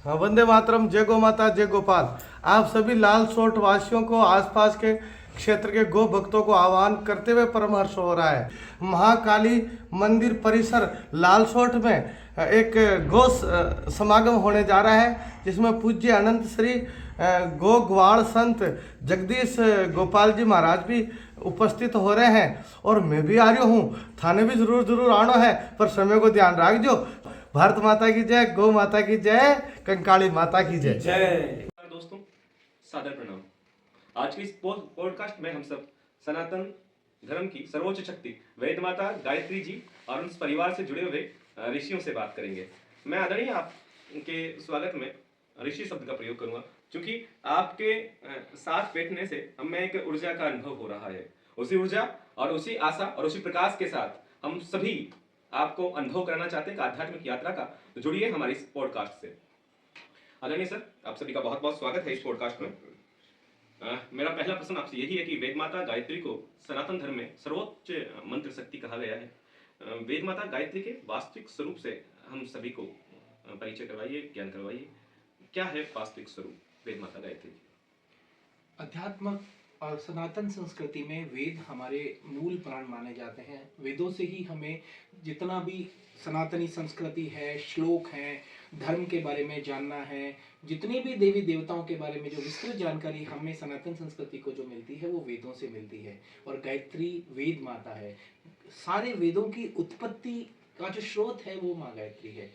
हाँ, वंदे मातरम, जय गो माता, जय गोपाल। आप सभी लाल सोट वासियों को, आसपास के क्षेत्र के गो भक्तों को आह्वान करते हुए परम हर्ष हो रहा है। महाकाली मंदिर परिसर लाल सोट में एक गो समागम होने जा रहा है, जिसमें पूज्य अनंत श्री गो ग्वाल संत जगदीश गोपाल जी महाराज भी उपस्थित हो रहे हैं। और मैं भी आ रही हूँ, थाने भी जरूर जरूर आना है, पर समय को ध्यान रख जो। भारत माता की जय, गौ माता की जय, कंकाली माता की जय। जय दोस्तों, सादर प्रणाम। आज की इस पॉडकास्ट में हम सब सनातन धर्म की सर्वोच्च शक्ति वेद माता गायत्री जी और उस परिवार से जुड़े हुए ऋषियों से बात करेंगे। मैं आदरणीय आपके स्वागत में ऋषि शब्द का प्रयोग करूंगा, क्योंकि आपके साथ बैठने से हमें एक ऊर्जा का अनुभव हो रहा है। उसी ऊर्जा और उसी आशा और उसी प्रकाश के साथ हम सभी आपको अनुभव कराना चाहते हैं आध्यात्मिक यात्रा का। तो जुड़िए हमारी इस पॉडकास्ट से। आदरणीय सर, आप सभी का बहुत बहुत स्वागत है इस पॉडकास्ट में। मेरा पहला प्रश्न आपसे यही है कि वेद माता गायत्री को सनातन धर्म में सर्वोच्च मंत्र शक्ति कहा गया है। वेद माता गायत्री के वास्तविक स्वरूप से हम सभी को परिचय करवाइए, ज्ञान करवाइए। क्या है वास्तविक स्वरूप वेद माता गायत्री? अध्यात्म और सनातन संस्कृति में वेद हमारे मूल प्राण माने जाते हैं। वेदों से ही हमें जितना भी सनातनी संस्कृति है, श्लोक हैं, धर्म के बारे में जानना है, जितने भी देवी देवताओं के बारे में जो विस्तृत जानकारी हमें सनातन संस्कृति को जो मिलती है वो वेदों से मिलती है। और गायत्री वेद माता है। सारे वेदों की उत्पत्ति का जो स्रोत है वो माँ गायत्री है।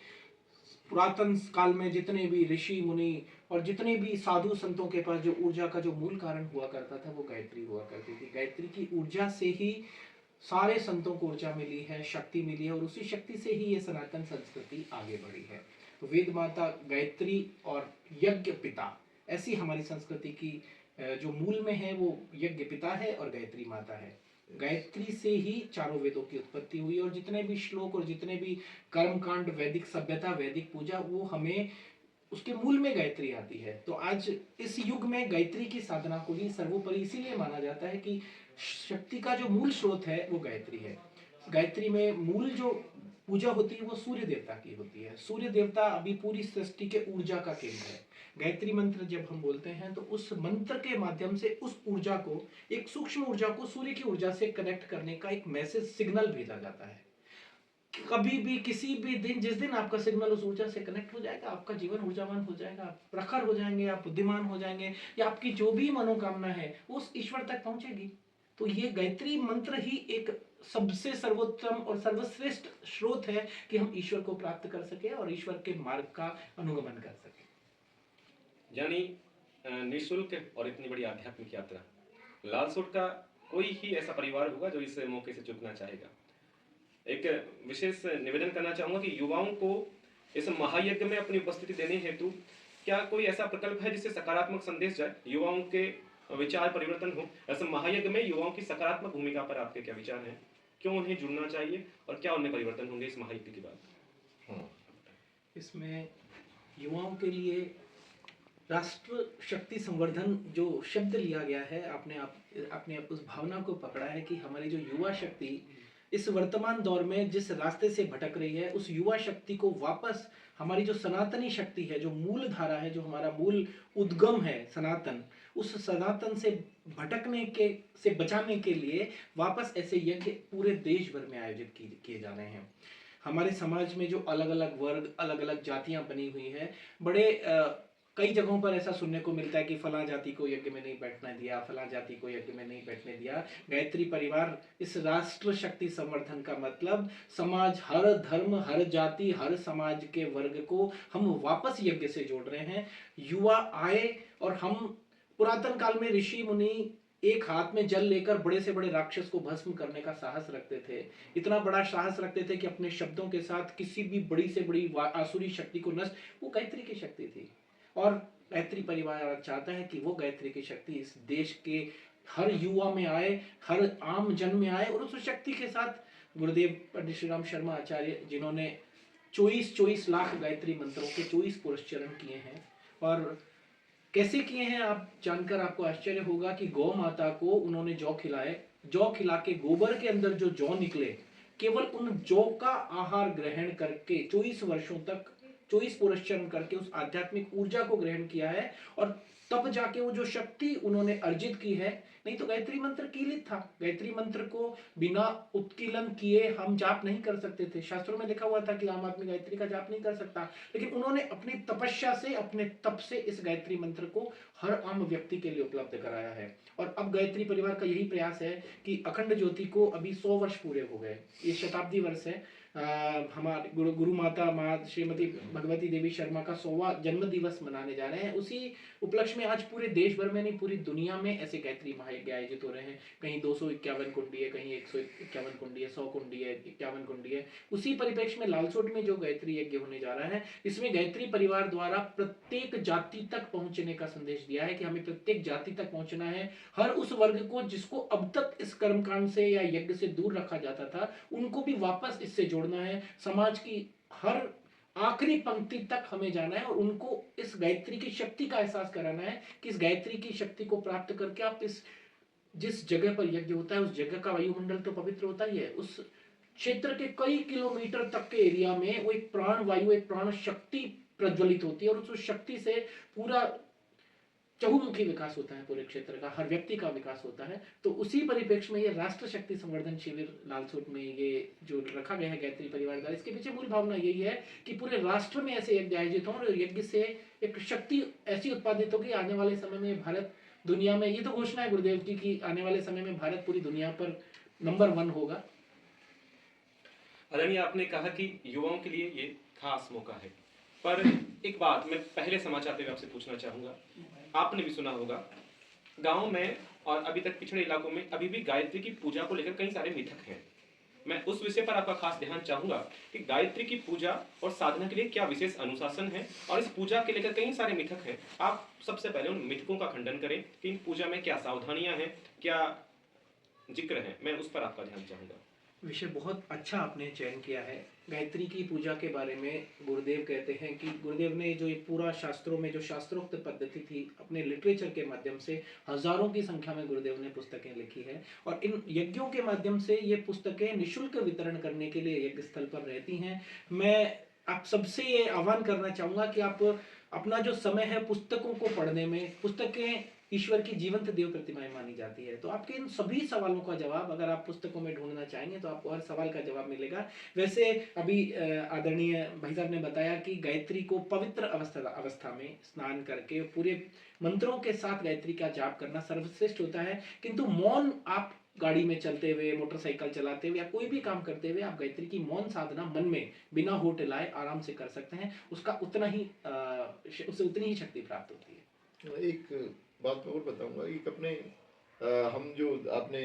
पुरातन काल में जितने भी ऋषि मुनि और जितने भी साधु संतों के पास जो ऊर्जा का जो मूल कारण हुआ करता था वो गायत्री हुआ करती थी। गायत्री की ऊर्जा से ही सारे संतों को ऊर्जा मिली है, शक्ति मिली है, और उसी शक्ति से ही ये सनातन संस्कृति आगे बढ़ी है। तो वेद माता गायत्री और यज्ञ पिता, ऐसी हमारी संस्कृति की जो मूल में है वो यज्ञ पिता है और गायत्री माता है। गायत्री से ही चारों वेदों की उत्पत्ति हुई और जितने भी श्लोक और जितने भी कर्मकांड, वैदिक सभ्यता, वैदिक पूजा, वो हमें उसके मूल में गायत्री आती है। तो आज इस युग में गायत्री की साधना को ही सर्वोपरि इसीलिए माना जाता है कि शक्ति का जो मूल स्रोत है वो गायत्री है। गायत्री में मूल जो पूजा होती है वो सूर्य देवता की होती है। सूर्य देवता अभी पूरी सृष्टि के ऊर्जा का केंद्र है। गायत्री मंत्र जब हम बोलते हैं तो उस मंत्र के माध्यम से उस ऊर्जा को, एक सूक्ष्म ऊर्जा को सूर्य की ऊर्जा से कनेक्ट करने का एक मैसेज, सिग्नल भेजा जाता है। कभी भी किसी भी दिन, जिस दिन आपका सिग्नल उस ऊर्जा से कनेक्ट हो जाएगा, आपका जीवन ऊर्जावान हो जाएगा, आप प्रखर हो जाएंगे, आप बुद्धिमान हो जाएंगे, या आपकी जो भी मनोकामना है वो उस ईश्वर तक पहुंचेगी। तो ये गायत्री मंत्र ही एक सबसे सर्वोत्तम और सर्वश्रेष्ठ स्रोत है कि हम ईश्वर को प्राप्त कर सके और ईश्वर के मार्ग का अनुगमन कर सके। यानी निःशुल्क और इतनी बड़ी आध्यात्मिक यात्रा, लाल सूट का कोई ही ऐसा परिवार होगा जो इस मौके से चूकना चाहेगा। एक विशेष निवेदन करना चाहूंगा कि युवाओं को इस महायज्ञ में अपनी उपस्थिति देने हेतु क्या कोई ऐसा प्रकल्प है जिससे सकारात्मक संदेश जाए, युवाओं के विचार परिवर्तन हो? ऐसे महायज्ञ में युवाओं की सकारात्मक भूमिका पर आपके क्या विचार हैं? क्यों उन्हें जुड़ना चाहिए और क्या उनमें परिवर्तन होंगे इस महायज्ञ के बाद? इसमें युवाओं के लिए राष्ट्र शक्ति संवर्धन जो शब्द लिया गया है, आपने उस भावना को पकड़ा है कि हमारी जो युवा शक्ति इस वर्तमान दौर में जिस रास्ते से भटक रही है, उस युवा शक्ति को वापस हमारी जो सनातनी शक्ति है, जो मूल धारा है, जो हमारा मूल उद्गम है सनातन, उस सनातन से भटकने के से बचाने के लिए वापस ऐसे यज्ञ पूरे देश भर में आयोजित किए जा रहे हैं। हमारे समाज में जो अलग अलग वर्ग, अलग अलग जातियां बनी हुई हैं, बड़े कई जगहों पर ऐसा सुनने को मिलता है कि फला जाति को यज्ञ में नहीं बैठने दिया, फला जाति को यज्ञ में नहीं बैठने दिया। गायत्री परिवार इस राष्ट्र शक्ति संवर्धन का मतलब समाज, हर धर्म, हर जाति, हर समाज के वर्ग को हम वापस यज्ञ से जोड़ रहे हैं। युवा आए और हम पुरातन काल में ऋषि मुनि एक हाथ में जल लेकर बड़े से बड़े राक्षस को भस्म करने का साहस रखते थे। इतना बड़ा साहस रखते थे कि अपने शब्दों के साथ किसी भी बड़ी से बड़ी आसुरी शक्ति को नष्ट, वो गायत्री की शक्ति थी। और गायत्री परिवार चाहता है कि वो गायत्री की शक्ति इस देश के हर युवा में आए, हर आम जन में आए, और उस शक्ति के साथ गुरुदेव पंडित श्री राम शर्मा आचार्य, जिन्होंने 24 लाख गायत्री मंत्रों के 24 पुरस्चरण किए हैं। और कैसे किए हैं आप जानकर आपको आश्चर्य होगा कि गौ माता को उन्होंने जौ खिलाए, जौ खिला के गोबर के अंदर जो जौ निकले, केवल उन जौ का आहार ग्रहण करके 24 वर्षों तक 24 पुरस्चरण करके उस आध्यात्मिक ऊर्जा को ग्रहण किया है, और तब जाके वो जो शक्ति उन्होंने अर्जित की है। नहीं तो गायत्री मंत्र कीलित था, गायत्री मंत्र को बिना उत्कीलन किए हम जाप नहीं कर सकते थे। शास्त्रों में लिखा हुआ था कि आम आदमी गायत्री का जाप नहीं कर सकता, लेकिन उन्होंने अपनी तपस्या से, अपने तप से इस गायत्री मंत्र को हर आम व्यक्ति के लिए उपलब्ध कराया है। और अब गायत्री परिवार का यही प्रयास है कि अखंड ज्योति को अभी 100 वर्ष पूरे हो गए, ये शताब्दी वर्ष है। हमारे गुरु माता श्रीमती भगवती देवी शर्मा का 100वां जन्म दिवस मनाने जा रहे हैं। उसी उपलक्ष्य में आज पूरे देश भर में नहीं, पूरी दुनिया में ऐसे गायत्री महायज्ञ आयोजित हो रहे हैं। कहीं 251 कुंडी है, कहीं 151 कुंडी है, 100 कुंडी है, 51 कुंडी है। उसी परिप्रेक्ष्य में लालसोट में जो गायत्री यज्ञ होने जा रहा है, इसमें गायत्री परिवार द्वारा प्रत्येक जाति तक पहुंचने का संदेश दिया है कि हमें प्रत्येक जाति तक पहुंचना है। हर उस वर्ग को जिसको अब तक इस कर्मकांड से या यज्ञ से दूर रखा जाता था, उनको भी वापस इससे जोड़ना है। समाज की हर आखिरी पंक्ति तक हमें जाना है और उनको इस गायत्री की शक्ति का एहसास कराना है कि इस गायत्री की शक्ति को प्राप्त करके आप इस जिस जगह पर यज्ञ होता है उस जगह का वायुमंडल तो पवित्र होता ही है, उस क्षेत्र के कई किलोमीटर तक के एरिया में वो एक प्राण वायु, एक प्राण शक्ति प्रज्वलित होती है और उस शक्ति से पूरा चहुमुखी विकास होता है, पूरे क्षेत्र का हर व्यक्ति का विकास होता है। तो उसी परिप्रेक्ष्य में ये राष्ट्र शक्ति संवर्धन शिविर लालसोट में ये जो रखा गया है गायत्री परिवार द्वारा, इसके पीछे मूल भावना यही है कि पूरे राष्ट्र में ऐसे यज्ञ आयोजित हों और यज्ञ से एक शक्ति ऐसी उत्पादित होगी आने वाले समय में भारत दुनिया में, ये तो घोषणा है गुरुदेव की कि आने वाले समय में भारत पूरी दुनिया पर नंबर 1 होगा। आदरणीय, आपने कहा कि युवाओं के लिए ये खास मौका है, पर एक बात मैं पहले समाचार में आपसे पूछना चाहूंगा। आपने भी सुना होगा गांव में और अभी तक पिछड़े इलाकों में अभी भी गायत्री की पूजा को लेकर कई सारे मिथक हैं। मैं उस विषय पर आपका खास ध्यान चाहूंगा कि गायत्री की पूजा और साधना के लिए क्या विशेष अनुशासन है और इस पूजा के लेकर कई सारे मिथक हैं। आप सबसे पहले उन मिथकों का खंडन करें कि इन पूजा में क्या सावधानियां हैं, क्या जिक्र है, मैं उस पर आपका ध्यान चाहूंगा। विषय बहुत अच्छा आपने चयन किया है। गायत्री की पूजा के बारे में गुरुदेव कहते हैं कि गुरुदेव ने जो एक पूरा शास्त्रों में जो शास्त्रोक्त पद्धति थी, अपने लिटरेचर के माध्यम से हजारों की संख्या में गुरुदेव ने पुस्तकें लिखी है और इन यज्ञों के माध्यम से ये पुस्तकें निःशुल्क वितरण करने के लिए यज्ञ स्थल पर रहती हैं। मैं आप सबसे ये आह्वान करना चाहूँगा कि आप अपना जो समय है पुस्तकों को पढ़ने में, पुस्तकें ईश्वर की जीवंत देव प्रतिमाएं मानी जाती है, तो आपके इन सभी सवालों का जवाब अगर आप पुस्तकों में ढूंढना चाहेंगे तो आपको हर सवाल का जवाब मिलेगा। वैसे अभी आदरणीय भाई साहब ने बताया कि गायत्री को पवित्र अवस्था में स्नान करके पूरे मंत्रों के साथ गायत्री का जाप करना सर्वश्रेष्ठ होता है, किंतु मौन आप गाड़ी में चलते हुए, मोटरसाइकिल चलाते हुए या कोई भी काम करते हुए आप गायत्री की मौन साधना मन में बिना होठ हिलाए आराम से कर सकते हैं। उसका उससे उतनी ही शक्ति प्राप्त होती है। एक बात मैं और बताऊंगा, एक अपने हम जो आपने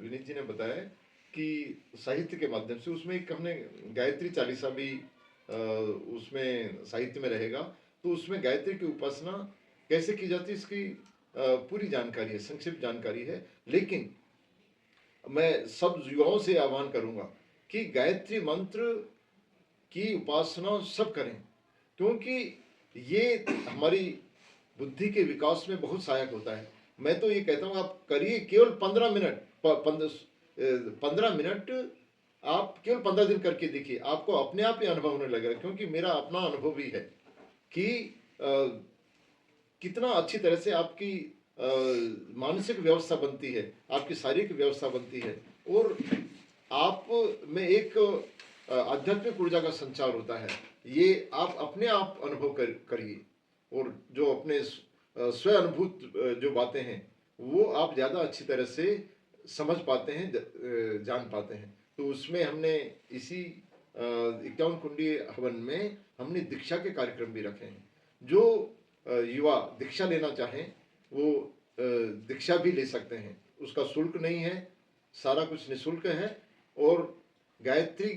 विनीत जी ने बताया कि साहित्य के माध्यम से उसमें एक हमने गायत्री चालीसा भी उसमें साहित्य में रहेगा, तो उसमें गायत्री की उपासना कैसे की जाती है इसकी पूरी जानकारी है, संक्षिप्त जानकारी है। लेकिन मैं सब युवाओं से आह्वान करूंगा कि गायत्री मंत्र की उपासना सब करें, क्योंकि ये हमारी बुद्धि के विकास में बहुत सहायक होता है। मैं तो ये कहता हूँ आप करिए, केवल 15 मिनट 15 मिनट आप केवल 15 दिन करके देखिए, आपको अपने आप ही अनुभव होने लगेगा। क्योंकि मेरा अपना अनुभव भी है कि कितना अच्छी तरह से आपकी मानसिक व्यवस्था बनती है, आपकी शारीरिक व्यवस्था बनती है और आप में एक आध्यात्मिक ऊर्जा का संचार होता है। ये आप अपने आप अनुभव करिए और जो अपने स्व अनुभूत जो बातें हैं वो आप ज़्यादा अच्छी तरह से समझ पाते हैं, जान पाते हैं। तो उसमें हमने इसी 51 कुंडी हवन में हमने दीक्षा के कार्यक्रम भी रखे हैं। जो युवा दीक्षा लेना चाहें वो दीक्षा भी ले सकते हैं, उसका शुल्क नहीं है, सारा कुछ निःशुल्क है। और गायत्री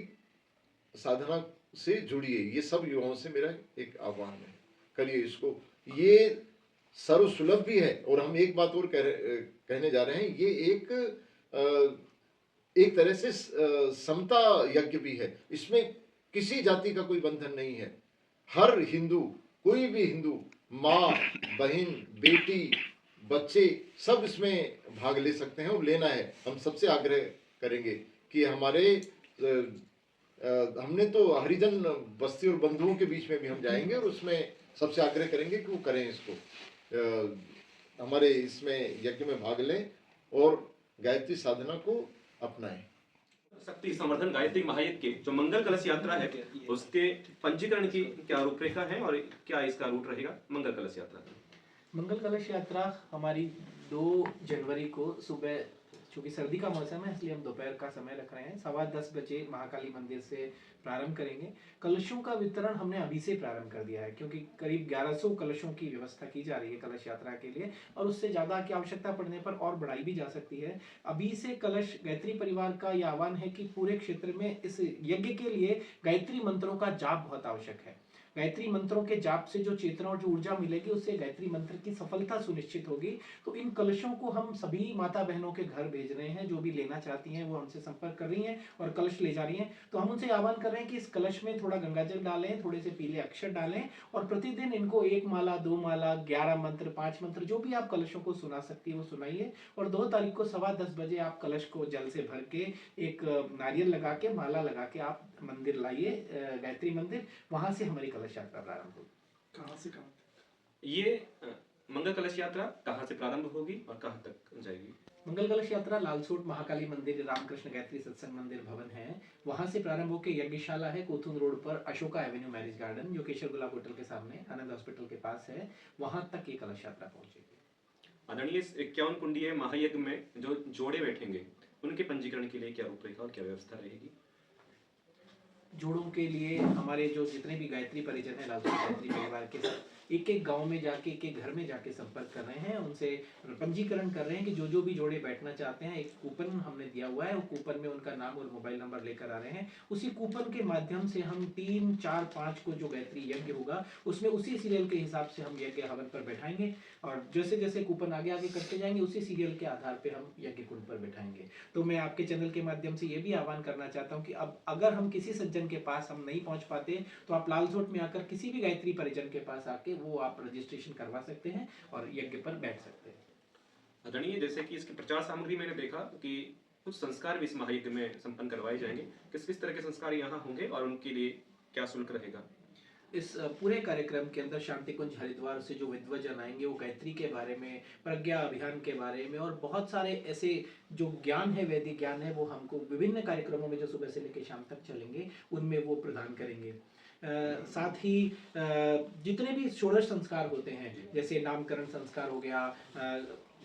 साधना से जुड़िए, ये सब युवाओं से मेरा एक आह्वान है, करिए इसको। ये सर्वसुलभ भी है और हम एक बात और कहने जा रहे हैं, ये एक तरह से समता यज्ञ भी है। इसमें किसी जाति का कोई बंधन नहीं है। हर हिंदू, कोई भी हिंदू, माँ, बहन, बेटी, बच्चे सब इसमें भाग ले सकते हैं और लेना है। हम सबसे आग्रह करेंगे कि हमारे हमने तो हरिजन बस्ती और बंधुओं के बीच में भी हम जाएंगे और उसमें सबसे आग्रह करेंगे कि वो करें इसको, हमारे इसमें यज्ञ में भाग लें और गायत्री साधना को अपनाएं। शक्ति संवर्धन गायत्री महायज्ञ के जो मंगल कलश यात्रा है उसके पंजीकरण की क्या रूपरेखा है और क्या इसका रूट रहेगा मंगल कलश यात्रा का? मंगल कलश यात्रा हमारी 2 जनवरी को सुबह, चूँकि सर्दी का मौसम है इसलिए हम दोपहर का समय रख रहे हैं, 10:15 बजे महाकाली मंदिर से प्रारंभ करेंगे। कलशों का वितरण हमने अभी से प्रारंभ कर दिया है क्योंकि करीब 1100 कलशों की व्यवस्था की जा रही है कलश यात्रा के लिए, और उससे ज़्यादा की आवश्यकता पड़ने पर और बढ़ाई भी जा सकती है। अभी से कलश गायत्री परिवार का यह आह्वान है कि पूरे क्षेत्र में इस यज्ञ के लिए गायत्री मंत्रों का जाप बहुत आवश्यक है। गायत्री मंत्रों के जाप से जो चेतना और जो ऊर्जा मिलेगी उससे गायत्री मंत्र की सफलता सुनिश्चित होगी। तो इन कलशों को हम सभी माता बहनों के घर भेज रहे हैं, जो भी लेना चाहती हैं वो हमसे संपर्क कर रही हैं और कलश ले जा रही हैं। तो हम उनसे आह्वान कर रहे हैं कि इस कलश में थोड़ा गंगाजल डालें, थोड़े से पीले अक्षर डालें और प्रतिदिन इनको 1 माला, 2 माला, 11 मंत्र, 5 मंत्र जो भी आप कलशों को सुना सकती है वो सुनाइए। और 2 तारीख को 10:15 बजे आप कलश को जल से भर के एक नारियल लगा के, माला लगा के आप मंदिर लाइए, गायत्री मंदिर, वहां से हमारी कलश यात्रा प्रारंभ होगी। कहाँ से कहाँ ये मंगल कलश यात्रा कहाँ से प्रारंभ होगी और कहाँ तक जाएगी? मंगल कलश यात्रा लालसोट महाकाली मंदिर, रामकृष्ण गायत्री सत्संग मंदिर भवन है, वहां से प्रारंभ होकर यज्ञशाला है कोथून रोड पर, अशोका एवेन्यू मैरिज गार्डन जो केशर गुलाब होटल के सामने आनंद हॉस्पिटल के पास है, वहां तक ये कलश यात्रा पहुंचेगी। आदरणीय 51 कुंडीय महायज्ञ में जो जोड़े बैठेंगे उनके पंजीकरण के लिए क्या रूपरेखा और क्या व्यवस्था रहेगी? जोड़ों के लिए हमारे जो जितने भी गायत्री परिजन है लालसोट गायत्री परिवार के साथ एक गांव में जाके, एक घर में जाके संपर्क कर रहे हैं, उनसे पंजीकरण कर रहे हैं कि जो भी जोड़े बैठना चाहते हैं, एक कूपन हमने दिया हुआ है, वो कूपन में उनका नाम और मोबाइल नंबर लेकर आ रहे हैं। उसी कूपन के माध्यम से हम 3, 4, 5 को जो गायत्री यज्ञ होगा उसमें उसी सीरियल के हिसाब से हम यज्ञ हवन पर बैठाएंगे और जैसे जैसे कूपन आगे आगे करते जाएंगे उसी सीरियल के आधार पर हम यज्ञ कुंड पर बैठाएंगे। तो मैं आपके चैनल के माध्यम से ये भी आह्वान करना चाहता हूँ कि अब अगर हम किसी सज्जन के पास हम नहीं पहुंच पाते तो आप लालसोट में आकर किसी भी गायत्री परिजन के पास आके वो आप रजिस्ट्रेशन करवा सकते हैं और यज्ञ पर बैठ सकते हैं। आदरणीय, जैसे कि इसकी प्रचार सामग्री मैंने देखा कि कुछ संस्कार भी इस महायज्ञ में संपन्न करवाए जाएंगे, किस किस तरह के संस्कार यहाँ होंगे और उनके लिए क्या शुल्क रहेगा? इस पूरे कार्यक्रम के अंदर शांति कुंज हरिद्वार से जो विद्वजन आएंगे वो गायत्री के बारे में, प्रज्ञा अभियान के बारे में और बहुत सारे ऐसे जो ज्ञान है, वैदिक ज्ञान है, वो हमको विभिन्न कार्यक्रमों में जो सुबह से लेकर शाम तक चलेंगे उनमें वो प्रदान करेंगे। साथ ही जितने भी षोडश संस्कार होते हैं, जैसे नामकरण संस्कार हो गया,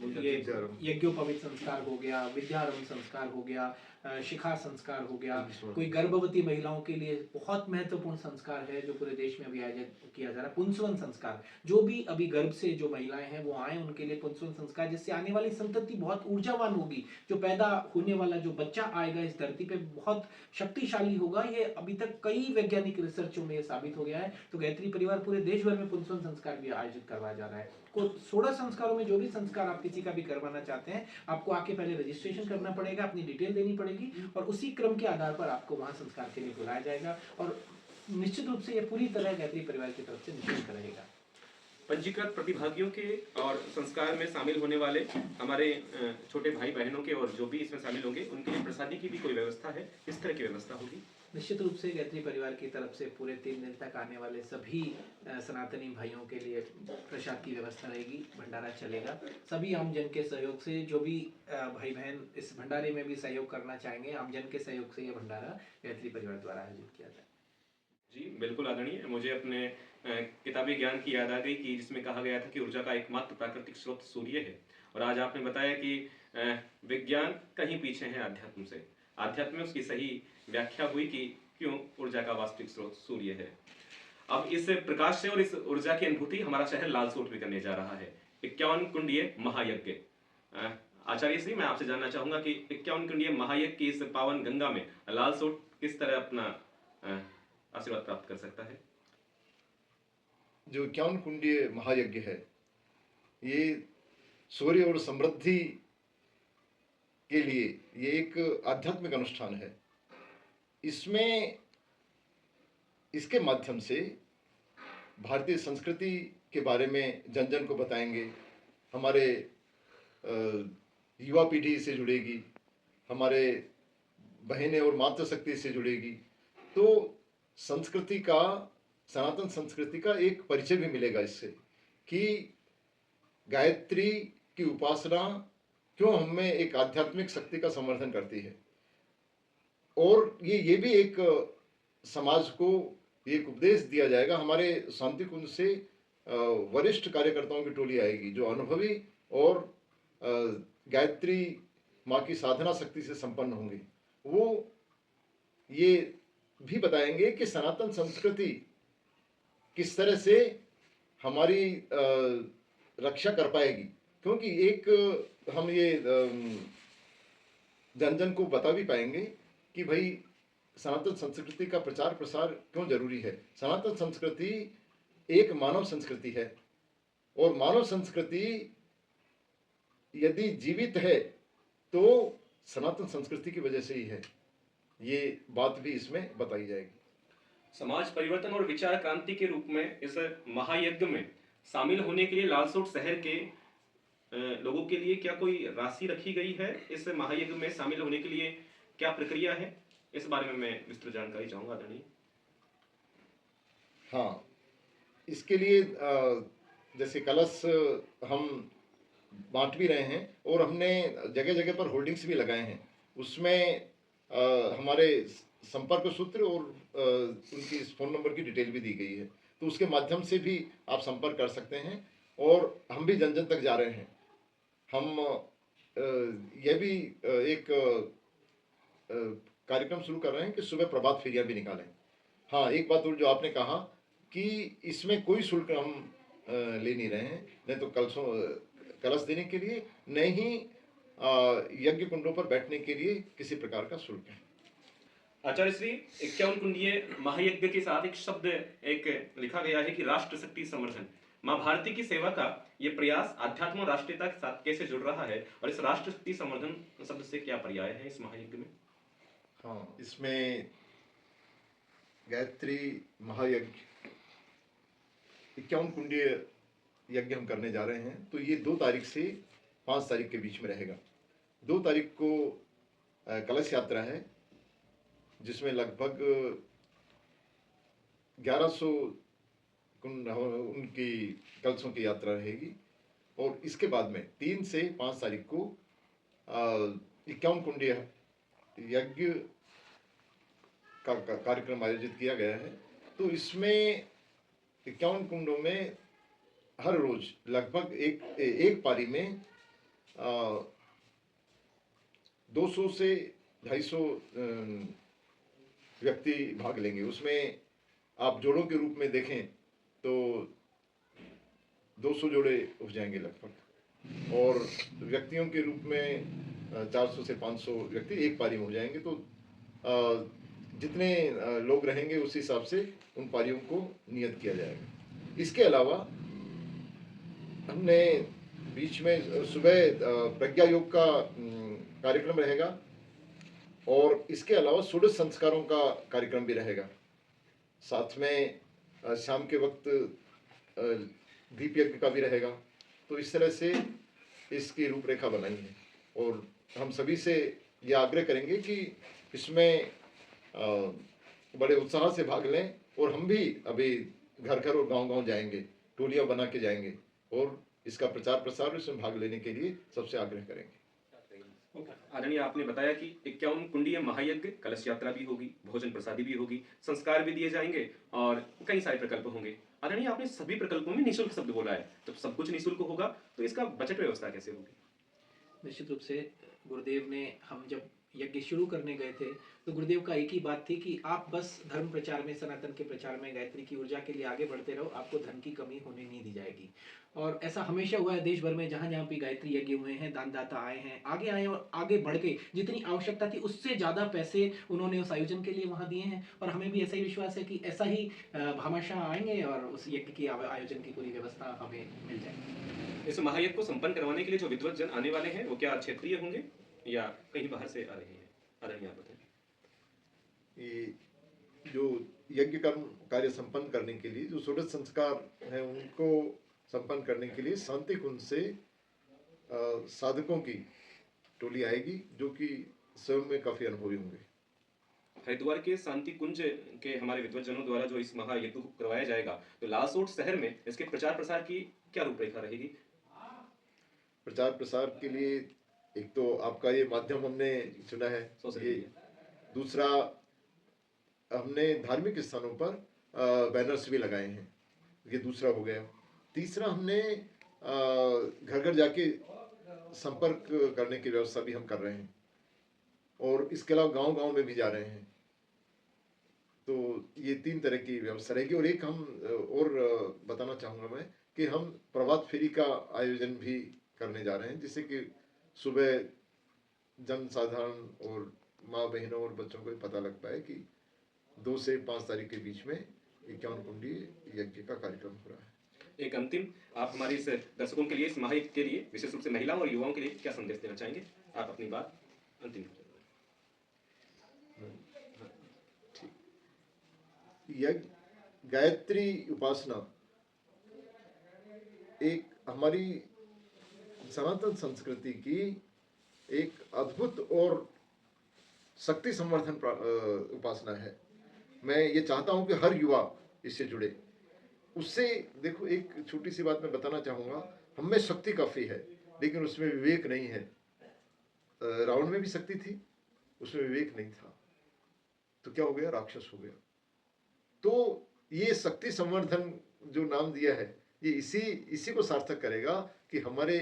ये यज्ञोपवीत संस्कार हो गया, विद्यारंभ संस्कार हो गया, शिखा संस्कार हो गया, कोई गर्भवती महिलाओं के लिए बहुत महत्वपूर्ण संस्कार है जो पूरे देश में अभी आयोजित किया जा रहा है, पुंसवन संस्कार। जो भी अभी गर्भ से जो महिलाएं हैं वो आए उनके लिए पुंसवन संस्कार, जिससे आने वाली संतति बहुत ऊर्जावान होगी। जो पैदा होने वाला जो बच्चा आएगा इस धरती पे बहुत शक्तिशाली होगा। ये अभी तक कई वैज्ञानिक रिसर्चों में साबित हो गया है। तो गायत्री परिवार पूरे देश भर में पुंसवन संस्कार भी आयोजित करवाया जा रहा है। को 16 संस्कारों में जो भी संस्कार आप किसी का भी करवाना चाहते हैं, आपको आके पहले रजिस्ट्रेशन करना पड़ेगा, अपनी डिटेल देनी पड़ेगी और उसी क्रम के आधार पर आपको वहां संस्कार के लिए बुलाया जाएगा और निश्चित रूप से ये पूरी तरह गायत्री परिवार की तरफ से निःशुल्क रहेगा। पंजीकृत प्रतिभागियों के और संस्कार में शामिल होने वाले हमारे छोटे भाई बहनों के और जो भी इसमें शामिल होंगे उनके लिए प्रसादी की भी कोई व्यवस्था है? इस तरह की व्यवस्था होगी? निश्चित रूप से गायत्री परिवार की तरफ से पूरे 3 दिन तक आने वाले सभी सनातनी भाइयों के लिए प्रसाद की व्यवस्था रहेगी, भंडारा चलेगा। सभी आमजन के सहयोग से जो भी भाई बहन इस भंडारे में भी सहयोग करना चाहेंगे, आमजन के सहयोग से यह भंडारा गायत्री परिवार द्वारा आयोजित किया जाए। जी बिल्कुल आदरणीय, मुझे अपने किताबी ज्ञान की याद आ गई कि जिसमें कहा गया था कि ऊर्जा का एकमात्र प्राकृतिक स्रोत सूर्य है और आज आपने बताया कि विज्ञान कहीं पीछे है अध्यात्म से। अध्यात्म में उसकी सही व्याख्या हुई कि क्यों ऊर्जा का वास्तविक स्रोत सूर्य है। अब इस प्रकाश से और इस ऊर्जा की अनुभूति हमारा शहर लालसोट भी करने जा रहा है। 51 कुंडीय महायज्ञ। आचार्य श्री, मैं आपसे जानना चाहूंगा कि 51 कुंडीय महायज्ञ की इस पावन गंगा में लालसोट किस तरह अपना आशीर्वाद प्राप्त कर सकता है? जो 51 कुंडीय महायज्ञ है, ये सूर्य और समृद्धि के लिए ये एक आध्यात्मिक अनुष्ठान है। इसमें इसके माध्यम से भारतीय संस्कृति के बारे में जन जन को बताएंगे, हमारे युवा पीढ़ी से जुड़ेगी, हमारे बहनें और मातृशक्ति से जुड़ेगी तो संस्कृति का, सनातन संस्कृति का एक परिचय भी मिलेगा इससे कि गायत्री की उपासना क्यों हमें एक आध्यात्मिक शक्ति का समर्थन करती है। और ये भी एक समाज को एक उपदेश दिया जाएगा। हमारे शांति कुंज से वरिष्ठ कार्यकर्ताओं की टोली आएगी जो अनुभवी और गायत्री माँ की साधना शक्ति से संपन्न होंगे। वो ये भी बताएंगे कि सनातन संस्कृति किस तरह से हमारी रक्षा कर पाएगी, क्योंकि एक हम ये जन जन को बता भी पाएंगे कि भाई सनातन संस्कृति का प्रचार प्रसार क्यों जरूरी है। सनातन संस्कृति एक मानव संस्कृति है और मानव संस्कृति यदि जीवित है तो सनातन संस्कृति की वजह से ही है। ये बात भी इसमें बताई जाएगी। समाज परिवर्तन और विचार क्रांति के रूप में इस महायज्ञ में शामिल होने के लिए लालसोट शहर के लोगों के लिए क्या कोई राशि रखी गई है? इस महायज्ञ में शामिल होने के लिए क्या प्रक्रिया है? इस बारे में मैं विस्तृत जानकारी चाहूंगा आदरणीय। हाँ, इसके लिए जैसे कलश हम बांट भी रहे हैं और हमने जगह जगह पर होर्डिंग्स भी लगाए हैं। उसमें हमारे संपर्क सूत्र और उनकी फ़ोन नंबर की डिटेल भी दी गई है, तो उसके माध्यम से भी आप संपर्क कर सकते हैं। और हम भी जन जन तक जा रहे हैं। हम यह भी एक कार्यक्रम शुरू कर रहे हैं कि सुबह प्रभात फेरियां भी निकालें। हाँ, एक बात और जो आपने कहा कि इसमें कोई शुल्क हम ले नहीं रहे हैं, नहीं तो कलश देने के लिए, नहीं ही यज्ञ कुंडों पर बैठने के लिए किसी प्रकार का शुल्क है। आचार्य श्री 51 कुंडीय महायज्ञ के साथ एक शब्द एक लिखा गया है कि राष्ट्र शक्ति समर्थन। माँ भारती की सेवा का ये प्रयास आध्यात्म और राष्ट्रीयता के साथ कैसे जुड़ रहा है और इस राष्ट्र शक्ति समर्थन शब्द से क्या पर्याय है इस महायज्ञ में? हाँ, इसमें गायत्री महायज्ञ 51 कुंडीय यज्ञ हम करने जा रहे हैं। तो ये 2 तारीख से 5 तारीख के बीच में रहेगा। 2 तारीख को कलश यात्रा है जिसमें लगभग 1100 उनकी कलशों की यात्रा रहेगी। और इसके बाद में 3 से 5 तारीख को 51 कुंडीय यज्ञ का कार्यक्रम आयोजित किया गया है। तो इसमें 51 कुंडों में हर रोज लगभग एक पारी में 200 से 250 व्यक्ति भाग लेंगे। उसमें आप जोड़ों के रूप में देखें तो 200 जोड़े हो जाएंगे लगभग, और व्यक्तियों के रूप में 400 से 500 व्यक्ति एक पारी में हो जाएंगे। तो जितने लोग रहेंगे उस हिसाब से उन पारियों को नियत किया जाएगा। इसके अलावा हमने बीच में सुबह प्रज्ञा योग का कार्यक्रम रहेगा और इसके अलावा षोडश संस्कारों का कार्यक्रम भी रहेगा। साथ में शाम के वक्त दीप यज्ञ का भी रहेगा। तो इस तरह से इसकी रूपरेखा बनाई है और हम सभी से ये आग्रह करेंगे कि इसमें बड़े उत्साह से भाग लें। और हम भी अभी घर घर और गांव-गांव जाएंगे, टोलियां बना के जाएंगे और इसका प्रचार प्रसार इसमें भाग लेने के लिए सबसे आग्रह करेंगे। आदरणीय, आपने बताया कि 51 कुंडीय महायज्ञ, कलश यात्रा भी होगी, भोजन प्रसादी भी होगी, संस्कार भी दिए जाएंगे और कई सारे प्रकल्प होंगे। आदरणीय, आपने सभी प्रकल्पों में निःशुल्क शब्द बोला है, तो सब कुछ निःशुल्क होगा तो इसका बजट व्यवस्था कैसे होगी? निश्चित रूप से गुरुदेव ने, हम जब यज्ञ शुरू करने गए थे तो गुरुदेव का एक ही बात थी कि आप बस धर्म प्रचार में, सनातन के प्रचार में, गायत्री की ऊर्जा के लिए आगे बढ़ते रहो, आपको धन की कमी होने नहीं दी जाएगी। और ऐसा हमेशा हुआ है देश भर में, जहाँ जहाँ भी गायत्री यज्ञ हुए हैं, दानदाता आए हैं, आगे आए और आगे बढ़ के जितनी आवश्यकता थी उससे ज़्यादा पैसे उन्होंने उस आयोजन के लिए वहाँ दिए हैं। और हमें भी ऐसा ही विश्वास है कि ऐसा ही भामाशाह आएंगे और उस यज्ञ की आयोजन की पूरी व्यवस्था हमें मिल जाएगी। इस महायज्ञ को संपन्न करवाने के लिए जो विद्वत जन आने वाले हैं वो क्या क्षेत्रीय होंगे या कहीं बाहर से आ रहे हैं? आदरणीय, आप बताएं। ये जो यज्ञ कर्म कार्य संपन्न करने के लिए जो षोडश संस्कार हैं उनको संपन्न करने के लिए शांति कुंज से साधकों की टोली आएगी जो कि स्वयं में काफी अनुभवी होंगे। हरिद्वार के शांति कुंज के हमारे विद्वज्जनों द्वारा जो इस महायज्ञ को करवाया जाएगा, तो लालसोट शहर में इसके प्रचार प्रसार की क्या रूपरेखा रहेगी? प्रचार प्रसार के लिए एक तो आपका ये माध्यम हमने चुना है, सोशल ये मीडिया। दूसरा हमने धार्मिक स्थानों पर बैनर्स भी लगाए हैं, ये दूसरा हो गया। तीसरा हमने घर घर जाके संपर्क करने की व्यवस्था भी हम कर रहे हैं, और इसके अलावा गांव गांव में भी जा रहे हैं। तो ये 3 तरह की व्यवस्था रहेगी। और एक हम और बताना चाहूँगा मैं कि हम प्रभात फेरी का आयोजन भी करने जा रहे हैं, जिससे कि सुबह जनसाधारण और माँ बहनों और बच्चों को पता लग पाए कि 2 से 5 तारीख के बीच में 51 कुंडी यज्ञ का कार्यक्रम हो रहा है। एक अंतिम, आप हमारे इस दर्शकों के लिए, इस महायज्ञ के लिए, विशेष रूप से महिलाओं और युवाओं के लिए क्या संदेश देना चाहेंगे? आप अपनी बात अंतिम। यज्ञ गायत्री उपासना एक हमारी सनातन संस्कृति की एक अद्भुत और शक्ति संवर्धन उपासना है। मैं ये चाहता हूं कि हर युवा इससे जुड़े। उससे देखो, एक छोटी सी बात मैं बताना चाहूंगा, हम में शक्ति काफी है लेकिन उसमें विवेक नहीं है। रावण में भी शक्ति थी, उसमें विवेक नहीं था, तो क्या हो गया? राक्षस हो गया। तो ये शक्ति संवर्धन जो नाम दिया है, ये इसी को सार्थक करेगा कि हमारे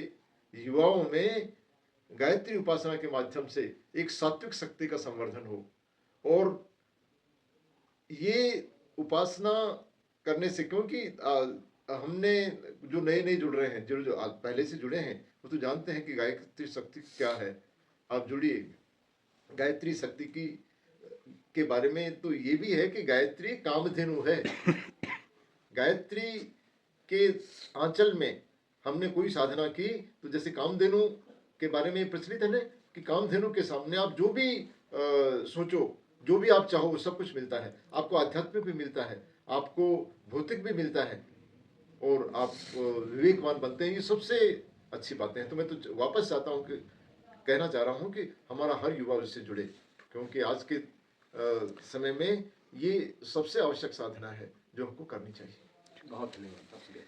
युवाओं में गायत्री उपासना के माध्यम से एक सात्विक शक्ति का संवर्धन हो। और ये उपासना करने से, क्योंकि हमने जो नए जुड़ रहे हैं, जो पहले से जुड़े हैं, वो तो जानते हैं कि गायत्री शक्ति क्या है। आप जुड़िए गायत्री शक्ति के बारे में। तो ये भी है कि गायत्री कामधेनु है। गायत्री के आंचल में हमने कोई साधना की, तो जैसे कामधेनु के बारे में प्रचलित है ना कि कामधेनु के सामने आप जो भी सोचो, जो भी आप चाहो, सब कुछ मिलता है। आपको आध्यात्मिक भी मिलता है, आपको भौतिक भी मिलता है, और आप विवेकवान बनते हैं। ये सबसे अच्छी बातें हैं। तो मैं तो वापस चाहता हूँ कि कहना चाह रहा हूँ कि हमारा हर युवा उससे जुड़े, क्योंकि आज के समय में ये सबसे आवश्यक साधना है जो हमको करनी चाहिए। बहुत धन्यवाद आपसे।